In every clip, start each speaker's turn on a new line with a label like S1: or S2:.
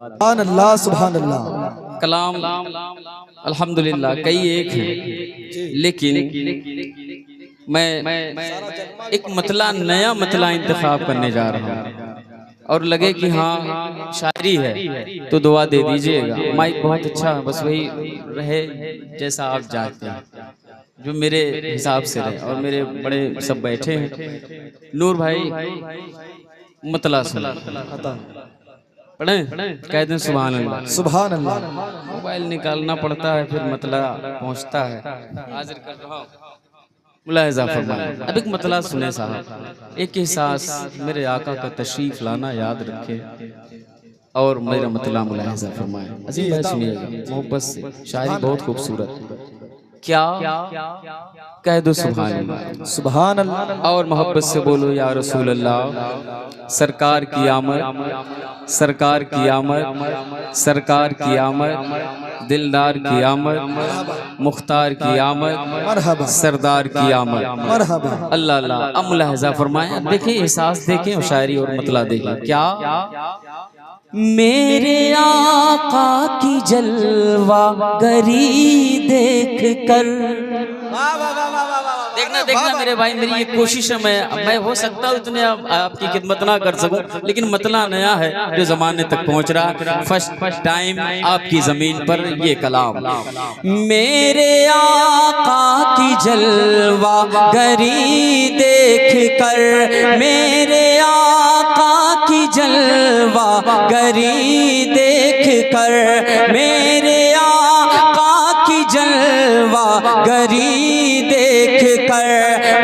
S1: सुभान अल्लाह सुभान अल्लाह।
S2: कलाम अल्हम्दुलिल्लाह कई एक हैं, लेकिन मैं एक मतला नया मतला इंतखाब करने जा रहा हूँ और लगे कि हाँ शायरी है तो दुआ दे दीजिएगा। माइक बहुत अच्छा है, बस वही रहे जैसा आप चाहते हैं, जो मेरे हिसाब से रहे। और मेरे बड़े सब बैठे हैं। नूर भाई मतला सुना पढ़े, कह दें सुभान अल्लाह
S1: सुभान अल्लाह।
S2: मोबाइल निकालना पड़ता है, फिर मतला पहुंचता है। हाजिर कर रहा हूं, मुलाहिजा फरमाएं। अब एक मतला सुने साहब, एक एहसास मेरे आका का तशरीफ लाना याद रखे और मेरा मतला मुलाहिजा फरमाएं। अजीम भाई सुनिएगा मोहब्बत से, शायरी बहुत खूबसूरत। क्या कह दो सुभान अल्लाह
S1: सुभान अल्लाह
S2: और मोहब्बत से बोलो या रसूल अल्लाह। सरकार की आमद, सरकार की आमद, सरकार की आमद, दिलदार की आमद, मुख्तार की आमद,
S1: मरहबा
S2: सरदार की आमद,
S1: मरहबा।
S2: अल्लाह अल्लाह। अब मुलाहिजा फरमाएं, देखें एहसास देखें और शायरी और मतला देखें। क्या मेरे आका की जलवा गरी देख कर, देखना देखना मेरे भाई, मेरी ये कोशिश है, मैं हो सकता हूँ इतने आपकी खिदमत ना कर सकूं, लेकिन मतला नया है जो जमाने तक पहुंच रहा। फर्स्ट टाइम आपकी जमीन पर ये कलाम। मेरे आका की जलवा गरी देख कर, मेरे आका की जलवा गरी देख कर, मेरे आका की जलवा गरी देख कर,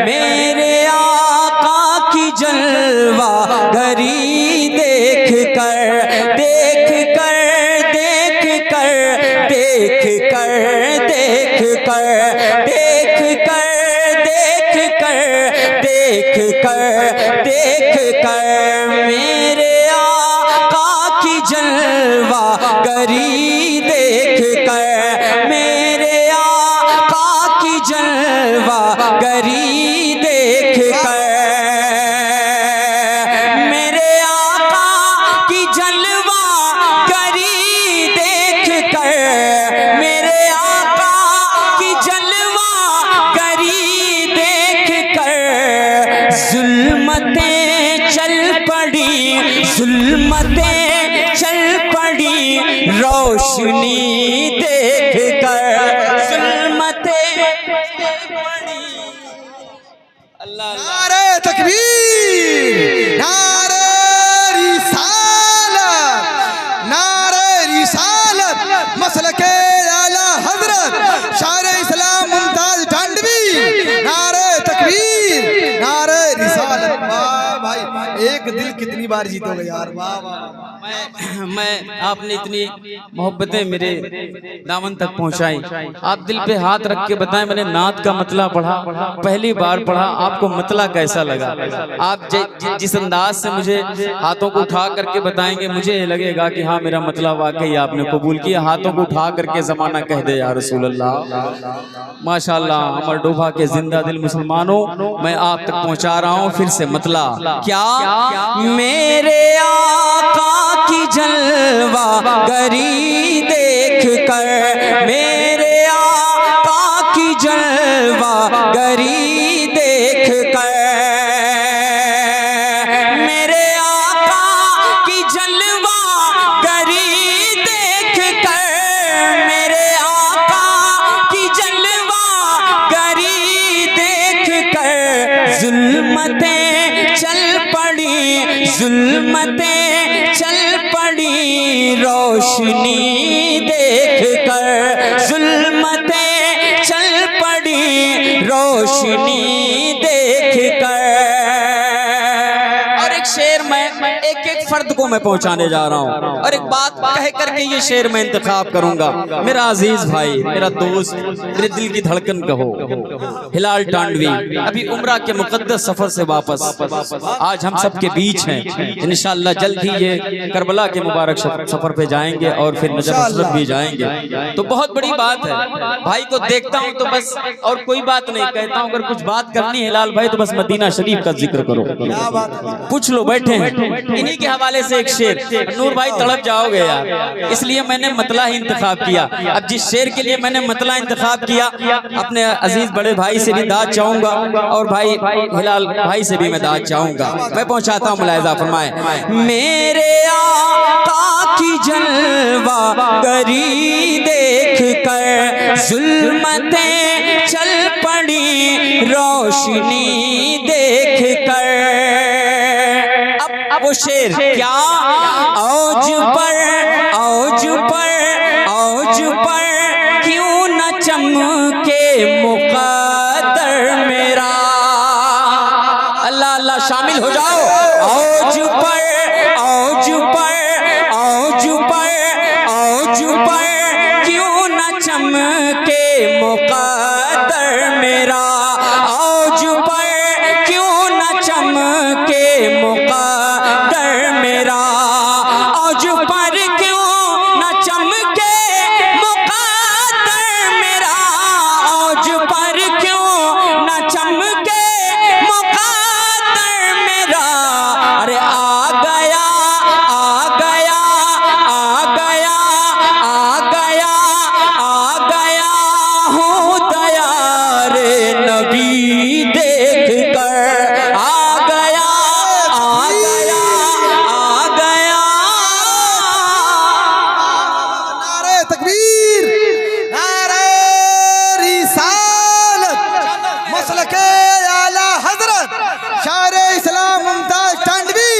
S2: मेरे आका की जलवा गरी देख कर, देख कर देख कर देख कर देख कर देख कर देख कर देख कर देख कर, मेरे आका की जलवा गरी देख कर, मेरे आका की जलवा गरी देख कर, मेरे आका की जलवा गरी देख कर, मेरे आका की जलवा गरी देख कर, जुल्मतें चल पड़ी, जुल्मतें चल पड़ी, रोशनी देख कर, जुल्मतें चल पड़ी। अल्लाह
S1: नारे तकबीर, नारे रिसालत, नारे रिसालत, मसलके आला हजरत शायर इस्लाम मुमताज ढांडवी। नारे तकबीर, नारे रिसालत। वाह भाई, एक दिल कितनी बार जीतोगे यार। वाह वाह।
S2: मैं आपने इतनी मोहब्बतें मेरे दामन तक पहुंचाई, आप दिल पे हाथ रख के बताएं। मैंने नात का मतला पढ़ा, पहली बार पढ़ा, आपको मतला कैसा लगा? आप जिस अंदाज से मुझे हाथों को उठा करके बताएंगे, मुझे लगेगा कि हाँ मेरा मतला वाकई आपने कबूल किया। हाथों को उठा करके जमाना कह दे या रसूल अल्लाह। माशाअल्लाह, अमर डोभा के जिंदा दिल मुसलमानों, मैं आप तक पहुंचा रहा हूँ फिर से मतला। क्या मेरे आका की जलवा गरी देख कर, मेरे आका की जलवा गरी देख कर, मेरे आका की जलवा गरी देख कर, मेरे आका की जलवा गरी देख कर, जुल्मतें चल पड़ी, जुल्मतें चल पड़ी, रोशनी देख कर, जुल्मतें चल पड़ी, रोशनी देख कर। और एक शेर मैं एक एक फर्द को मैं पहुंचाने जा रहा हूं और एक बात कह करके ये शेर मैं इंतखाब करूंगा। मेरा अजीज भाई, मेरा दोस्त, मेरे दिल की धड़कन कहो, हिलाल टांडवी अभी उम्रा के मुकद्दस सफर से वापस आज हम सब के बीच हैं। इंशाअल्लाह जल्द ही ये करबला के मुबारक सफर पे जाएंगे और फिर नजर हसरत भी जाएंगे। तो बहुत बड़ी बात है, भाई को देखता हूं तो बस, और कोई बात नहीं कहता हूं। अगर कुछ बात करनी है हिलाल भाई तो बस मदीना शरीफ का जिक्र करो। पूछ लो, बैठे हैं, इन्हीं के हवाले से एक शेर, नूर भाई तड़प जाओगे यार, इसलिए मैंने मतला ही इंतखाब किया। अब जिस शेर के लिए मैंने मतला इंतखाब किया, अपने अजीज बड़े भाई से भी दाद चाहूंगा और भाई हिलाल भाई से भी मैं दाद चाहूंगा। मैं पहुंचाता हूँ, मुलाहिजा फरमाए। मेरे आका की जलवा गरी देख कर जुल्मतें चल पड़ी रोशनी देख कर। अब वो शेर क्या, औज पर औज पर औज पर क्यों न चमके मुक़द्दर मेरा। अल्लाह अल्लाह शामिल हो जाओ। औज पर औज पर औज पर औज पर क्यों न चमके मुक़द्दर मेरा। औज पर क्यों न चमके मुक़द्दर मेरा। औज पर क्यों न चमके मुक़द्दर मेरा। औज पर क्यों न चमके मुक़द्दर मेरा। अरे आ गया आ गया आ गया आ गया आ गया हूँ दयार नबी देख कर। आ गया आ गया आ गया।
S1: नारे तकबीर, नारे रिसालत, मसलके आला हजरत शारे इस्लाम मुमताज टांडवी।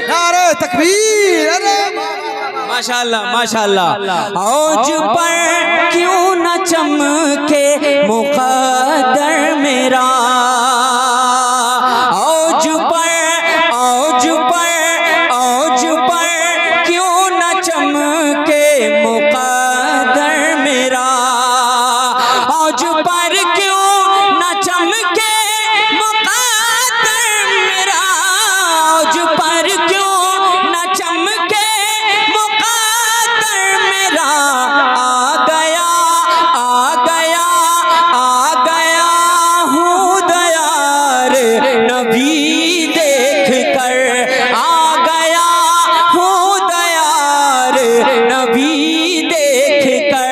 S1: नारे तकबीर। अरे
S2: माशाअल्लाह माशाअल्लाह। औज पर क्यों न चमके मुक़द्दर मेरा। औज पर औज पर औज पर क्यों न चमके मुक़द्दर मेरा। औज पर क्यों न चमके मुक़द्दर मेरा। औज पर क्यों न चमके मुक़द्दर मेरा। आ गया आ गया आ गया हूँ दयार नबी देख कर। आ गया हूँ दयार नबी देख कर।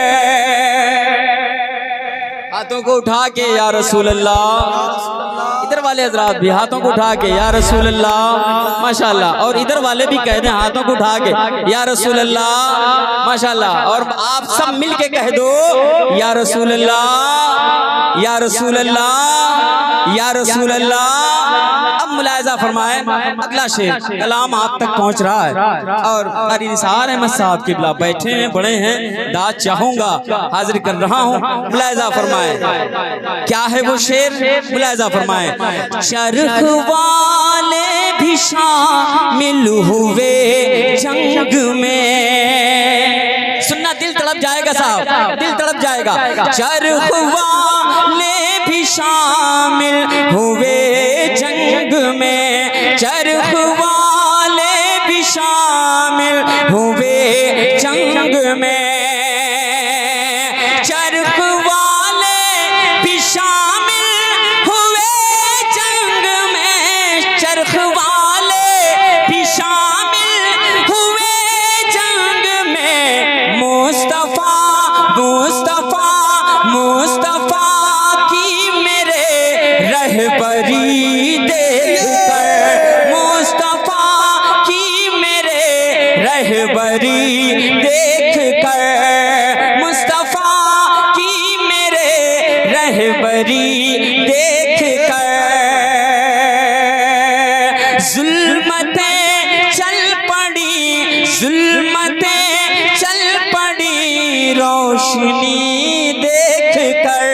S2: हाथों को उठा के या रसूल अल्लाह। इधर वाले हजरात भी हाथों को उठा के या रसूल अल्लाह माशाल्लाह। और इधर वाले भी कह दें हाथों को उठा के या रसूल अल्लाह माशाल्लाह। और आप सब मिल के कह दो या रसूल अल्लाह या रसूल अल्लाह या रसूल अल्लाह। अब मुलाहिजा फरमाए, अगला शेर कलाम आप तक पहुंच रहा है और क़ारी निसार अहमद साहब किबला बैठे हैं, बड़े हैं, दाद चाहूंगा, हाजिर कर रहा हूं। मुलाहिजा फरमाए क्या है वो शेर। मुलाहिजा फरमाए। चरख वाले भी शामिल हुए जंग में। सुनना दिल तड़प जाएगा साहब, दिल तड़प जाएगा। चरख वाले भी शामिल हुए जंग में। चरख वाले भी शामिल हुए जंग में। चरख वाले भी शामिल हुए जंग में। चरख वाले भी शामिल हुए जंग में। मुस्तफा मुस्तफा मुस्तफा की मेरे रहबरी देख कर। मुस्तफा की मेरे रहबरी देख कर। मुस्तफा की मेरे रहबरी देख कर। जुल्मतें चल पड़ी जुल्मतें चल पड़ी रोशनी देख कर।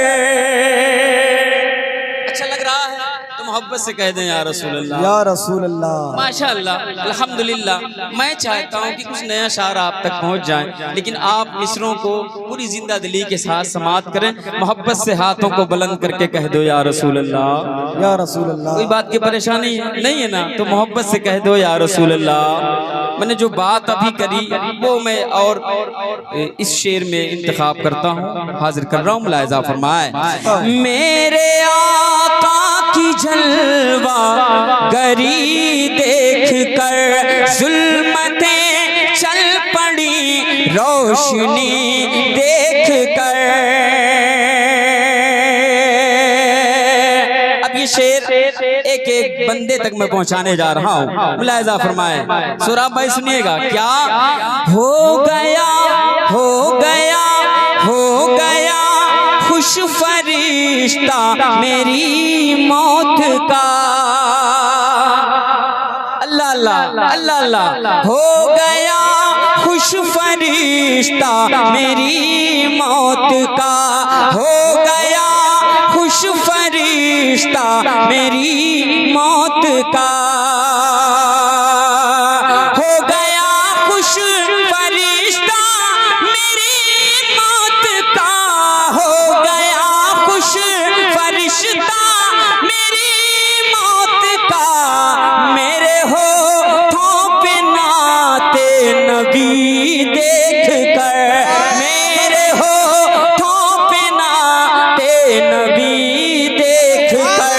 S2: अच्छा लग रहा है तो मोहब्बत से कह दें या रसूल अल्लाह
S1: या रसूल अल्लाह।
S2: माशाअल्लाह अल्हम्दुलिल्लाह। मैं चाहता हूँ कि कुछ नया शार आप तक पहुँच जाए, लेकिन आप मिसरों को पूरी जिंदा दिली के साथ समात करें। मोहब्बत से हाथों को बुलंद करके कह दो या रसूल अल्लाह
S1: या रसूल अल्लाह।
S2: कोई बात की परेशानी नहीं है ना, तो मोहब्बत से कह दो या रसूल अल्लाह। मैंने जो बात अभी करी वो मैं और इस शेर में इंतखाब करता हूँ, हाजिर कर रहा हूँ। मुलाहिजा फरमाए। मेरे आका की जलवा गरी देख कर जुल्मतें चल पड़ी रोशनी देख कर। अब ये शेर एक एक बंदे तक मैं पहुंचाने जा रहा हूं, मुलाहिजा फरमाए। सुराब भाई सुनिएगा। क्या हो गया हो गया हो गया खुश फरिश्ता मेरी मौत का। अल्लाह अल्लाह अल्लाह अल्लाह। हो गया खुश फरिश्ता मेरी मौत का, हो गया खुश फरिश्ता मेरी मौत का, हो गया खुश फरिश्ता मेरी मौत का, हो गया खुश फरिश्ता मेरी मौत का। मेरे होठों पे नाते नबी देख कर, मेरे होठों पे नाते नबी देख कर।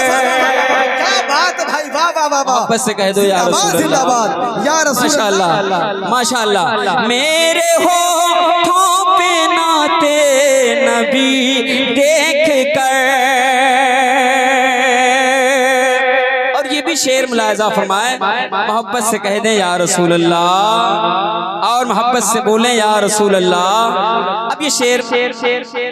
S1: क्या बात भाई, वाह वाह वाह वाह।
S2: बस से कह दो या रसूल
S1: जिंदाबाद या रसूल
S2: माशाअल्लाह माशाअल्लाह। मेरे होठों पे नाते नबी देख कर। और ये भी शेर मुलाहिजा फरमाए, मोहब्बत से कह दें या रसूल अल्लाह, और मोहब्बत से बोलें या रसूल अल्लाह। अब ये शेर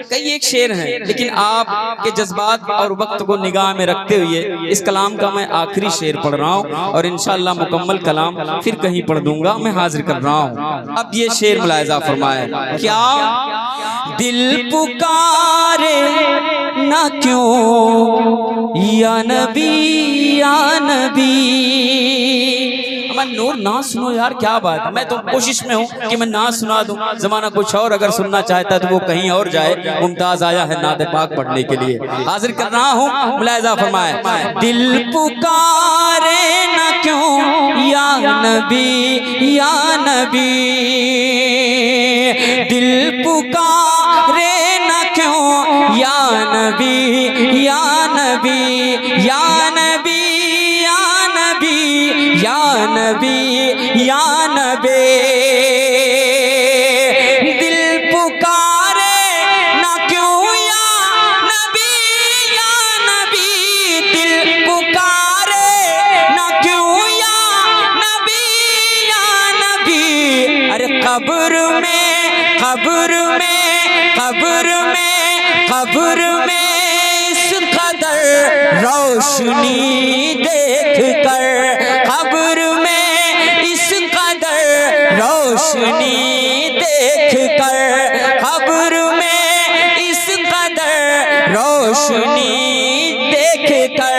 S2: कई एक शेर हैं, लेकिन आपके जज्बात और वक्त को निगाह में रखते हुए इस कलाम का मैं आखिरी शेर पढ़ रहा हूँ, और इंशाअल्लाह मुकम्मल कलाम फिर कहीं पढ़ दूंगा, मैं हाजिर कर रहा हूँ। अब ये शेर मुलाहिजा फरमाए। क्या दिल पुकारे ना क्यों या नबी या नबी। मैं नूर ना सुनो यार, क्या बात है। मैं तो कोशिश में हूँ कि मैं ना सुना दूं, जमाना कुछ और अगर सुनना चाहता है तो वो कहीं और जाए। मुमताज आया है नात पाक पढ़ने के लिए, हाजिर कर रहा हूँ, मुलाहिजा फरमाए। दिल पुकारे ना क्यों या नबी या नबी, दिल पुकारे ना क्यों या नबी या नबी या नबी या नबी या नबी या नबी। दिल पुकारे ना क्यों या नबी या नबी, दिल पुकारे ना क्यों या नबी या नबी। अरे कब्र में कब्र में कब्र में कब्र में इस कदर रोशनी देख कर, कब्र में इस कदर रोशनी देख कर, कब्र में इस कदर रोशनी देख कर।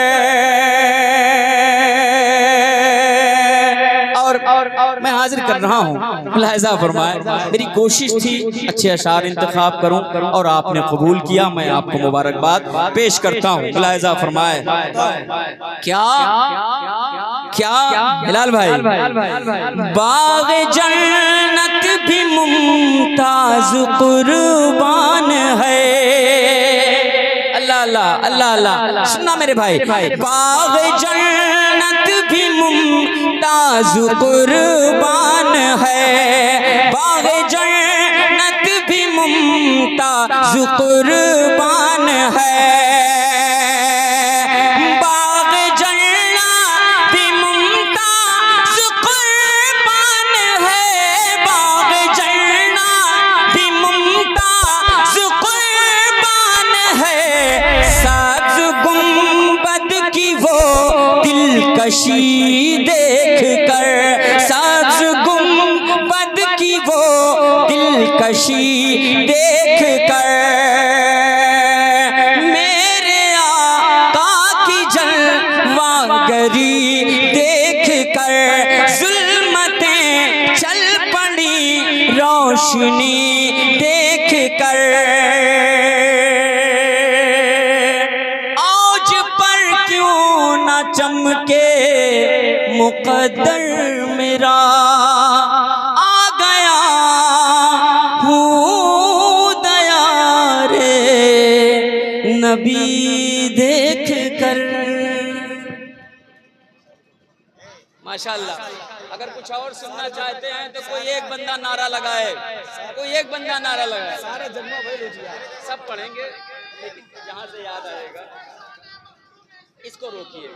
S2: और मैं हाजिर कर रहा हूँ, मुलाहिजा फरमाए। मेरी कोशिश थी अच्छे अशार इंतखाब करूं और आपने कबूल किया, मैं आपको मुबारकबाद पेश करता हूँ। मुलाहिजा फरमाए। क्या क्या हिलाल भाई, बाग जन्नत भी मुमताज कुर्बान है। अल्लाह अल्लाह अल्लाह अल्लाह। सुनना मेरे भाई, बाग जन्नत भी मुमताज कुर्बान है, बाग जन्नत भी मुमताज कुर्बान है, बाग जन्नत भी मुमताज कुर्बान है, बाग जन्नत भी मुमताज कुर्बान है। सब्ज गुंबद की वो दिलकशी देख कर, सब्ज गुंबद की वो दिलकशी देख कर, मेरे आका की जलवागरी देख कर, जुल्मतें चल पड़ी रोशनी देख कर। आज पर क्यों न चमके मुकद्दर मेरा, आ गया हूँ दया रे नबी देख कर। माशाअल्लाह। कुछ और सुनना चाहते हैं तो कोई एक बंदा नारा लगाए, कोई एक बंदा नारा लगाए।
S1: सारे जन्म भाई
S2: सब पढ़ेंगे लेकिन यहाँ से याद आएगा, इसको रोकिए।